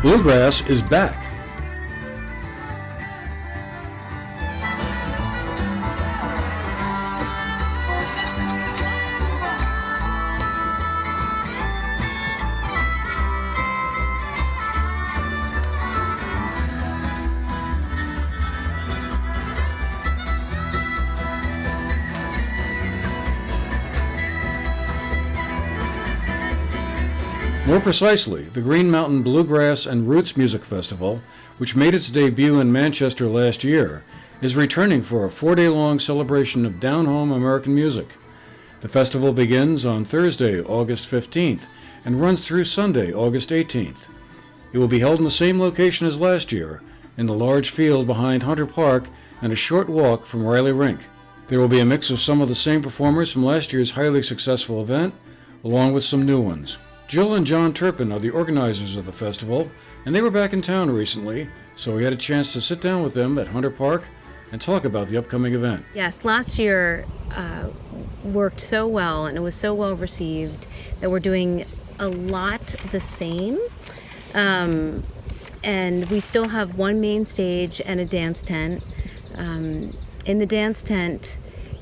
Bluegrass is back. More precisely, the Green Mountain Bluegrass and Roots Music Festival, which made its debut in Manchester last year, is returning for a 4-day-long celebration of down-home American music. The festival begins on Thursday, August 15th, and runs through Sunday, August 18th. It will be held in the same location as last year, in the large field behind Hunter Park and a short walk from Riley Rink. There will be a mix of some of the same performers from last year's highly successful event, along with some new ones. Jill and John Turpin are the organizers of the festival, and they were back in town recently, so we had a chance to sit down with them at Hunter Park and talk about the upcoming event. Yes, last year worked so well, and it was so well received that we're doing a lot the same. And we still have one main stage and a dance tent. In the dance tent,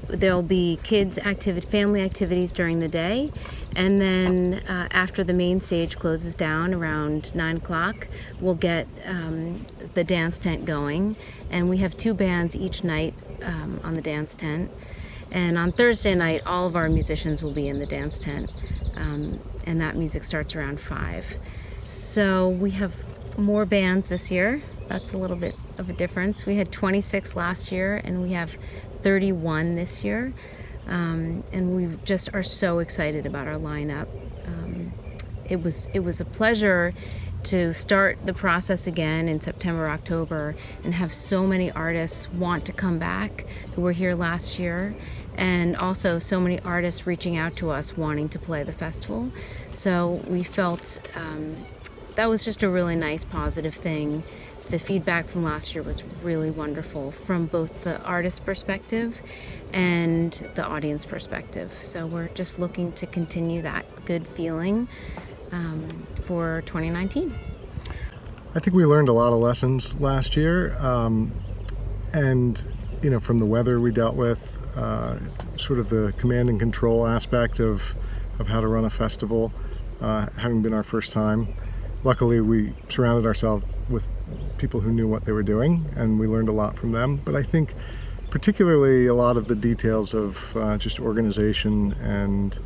there'll be family activities during the day. And then after the main stage closes down around 9 o'clock, we'll get the dance tent going. And we have 2 bands each night on the dance tent. And on Thursday night, all of our musicians will be in the dance tent. And that music starts around 5. So we have more bands this year. That's a little bit of a difference. We had 26 last year, and we have 31 this year. And we just are so excited about our lineup. It was a pleasure to start the process again in September, October, and have so many artists want to come back who were here last year, and also so many artists reaching out to us wanting to play the festival. So we felt that was just a really nice, positive thing. The feedback from last year was really wonderful from both the artist perspective and the audience perspective. So we're just looking to continue that good feeling for 2019. I think we learned a lot of lessons last year, and from the weather we dealt with, sort of the command and control aspect of how to run a festival, having been our first time. Luckily, we surrounded ourselves with people who knew what they were doing, and we learned a lot from them. But I think particularly a lot of the details of just organization and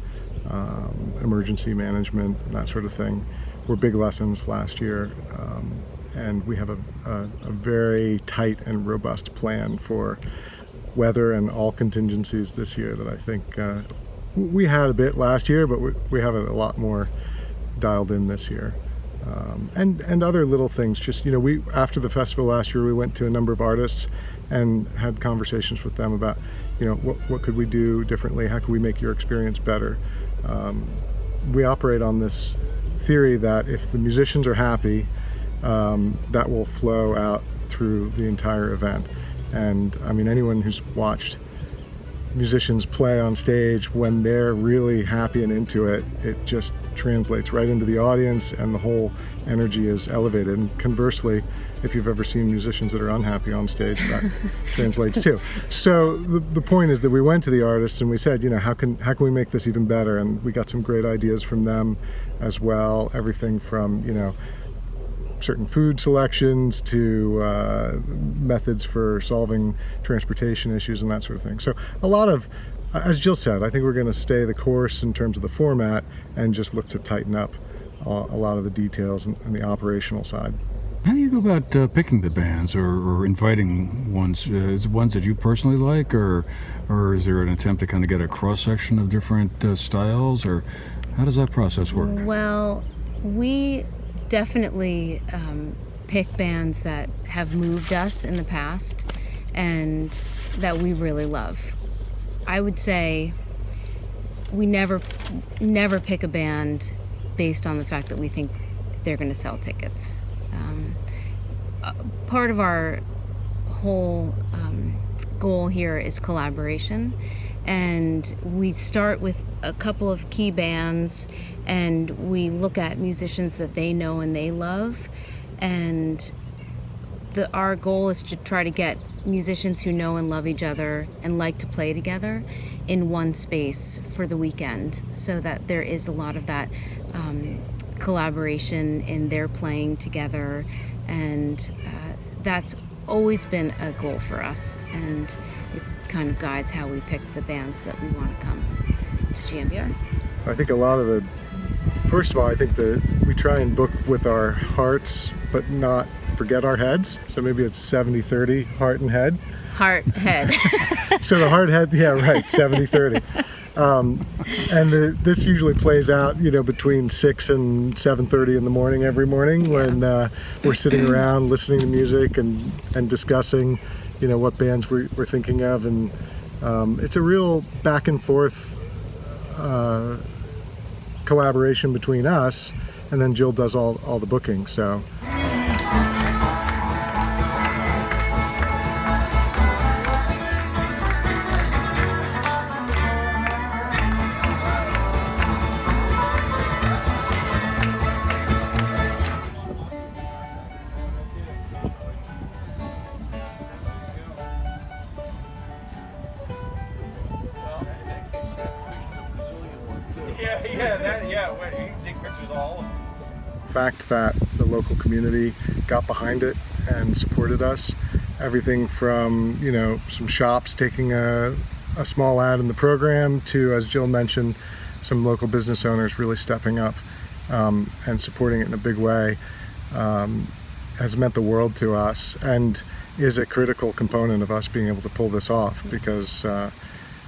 emergency management and that sort of thing were big lessons last year. And we have a very tight and robust plan for weather and all contingencies this year that I think we had a bit last year, but we have it a lot more dialed in this year. And other little things. Just we after the festival last year, we went to a number of artists and had conversations with them about what could we do differently, how could we make your experience better. We operate on this theory that if the musicians are happy, that will flow out through the entire event. And I mean, anyone who's watched musicians play on stage, when they're really happy and into it, it just translates right into the audience, and the whole energy is elevated. And conversely, if you've ever seen musicians that are unhappy on stage, that translates too. So the point is that we went to the artists and we said, how can we make this even better? And we got some great ideas from them as well. Everything from certain food selections to methods for solving transportation issues and that sort of thing. So a lot of, as Jill said, I think we're going to stay the course in terms of the format and just look to tighten up a lot of the details and the operational side. How do you go about picking the bands or inviting ones? Is it ones that you personally like, or is there an attempt to kind of get a cross-section of different styles, or how does that process work? Well, we definitely pick bands that have moved us in the past and that we really love. I would say we never pick a band based on the fact that we think they're going to sell tickets. Part of our whole goal here is collaboration, and we start with a couple of key bands and we look at musicians that they know and they love, and our goal is to try to get musicians who know and love each other and like to play together in one space for the weekend, so that there is a lot of that collaboration in their playing together, and that's always been a goal for us, and it kind of guides how we pick the bands that we want to come to GNBR. I think a lot of the, first of all, I think that we try and book with our hearts, but not forget our heads. So maybe it's 70-30, heart and head. Heart, head. So the heart, head, yeah, right, 70-30. This usually plays out, between 6 and 7:30 in the morning every morning, when we're sitting around listening to music and discussing, what bands we're thinking of. And it's a real back and forth collaboration between us, and then Jill does all the booking. So. Wait, you can take pictures of all of them. Fact that the local community got behind it and supported us. Everything from, some shops taking a small ad in the program to, as Jill mentioned, some local business owners really stepping up and supporting it in a big way, has meant the world to us, and is a critical component of us being able to pull this off, because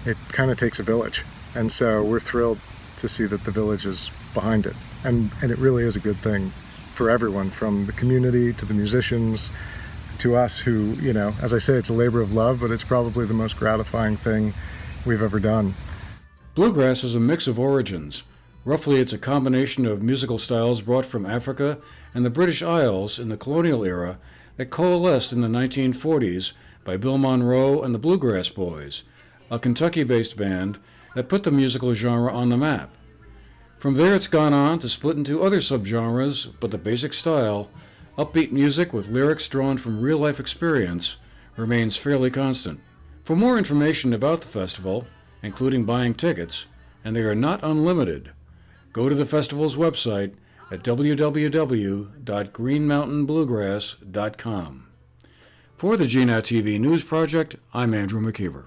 it kind of takes a village. And so we're thrilled to see that the village is behind it. And it really is a good thing for everyone, from the community to the musicians to us, who, as I say, it's a labor of love, but it's probably the most gratifying thing we've ever done. Bluegrass is a mix of origins. Roughly, it's a combination of musical styles brought from Africa and the British Isles in the colonial era that coalesced in the 1940s by Bill Monroe and the Bluegrass Boys, a Kentucky-based band that put the musical genre on the map. From there, it's gone on to split into other subgenres, but the basic style, upbeat music with lyrics drawn from real-life experience, remains fairly constant. For more information about the festival, including buying tickets, and they are not unlimited, go to the festival's website at www.greenmountainbluegrass.com. For the GNAT-TV News Project, I'm Andrew McKeever.